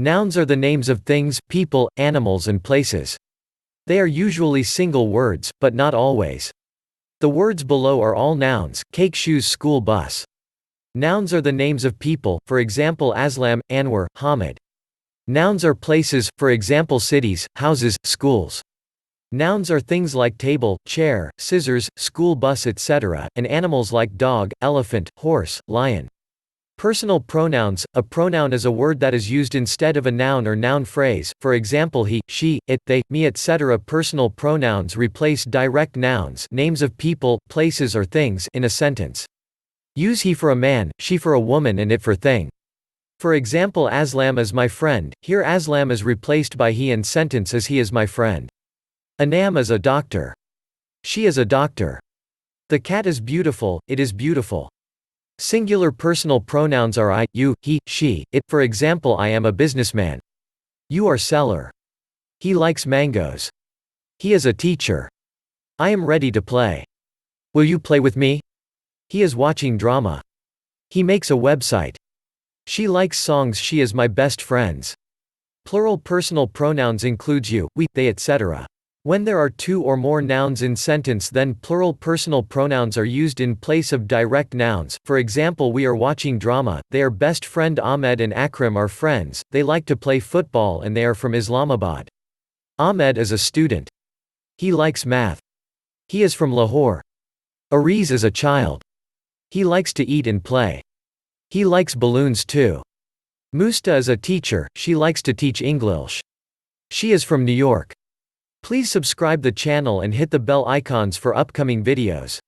Nouns are the names of things, people, animals and places. They are usually single words, but not always. The words below are all nouns: cake, shoes, school, bus. Nouns are the names of people, for example Aslam, Anwar, Hamid. Nouns are places, for example cities, houses, schools. Nouns are things like table, chair, scissors, school bus etc., and animals like dog, elephant, horse, lion. Personal pronouns – a pronoun is a word that is used instead of a noun or noun phrase, for example he, she, it, they, me etc. Personal pronouns replace direct nouns, names of people, places or things, in a sentence. Use he for a man, she for a woman and it for thing. For example Aslam is my friend, here Aslam is replaced by he and sentence is he is my friend. Anam is a doctor. She is a doctor. The cat is beautiful, it is beautiful. Singular personal pronouns are I, you, he, she, it. For example I am a businessman. You are seller. He likes mangoes. He is a teacher. I am ready to play. Will you play with me? He is watching drama. He makes a website. She likes songs. She is my best friends. Plural personal pronouns includes you, we, they etc. When there are two or more nouns in sentence, then plural personal pronouns are used in place of direct nouns. For example we are watching drama, they are best friend. Ahmed and Akram are friends, they like to play football and they are from Islamabad. Ahmed is a student. He likes math. He is from Lahore. Ariz is a child. He likes to eat and play. He likes balloons too. Musta is a teacher, she likes to teach English. She is from New York. Please subscribe the channel and hit the bell icons for upcoming videos.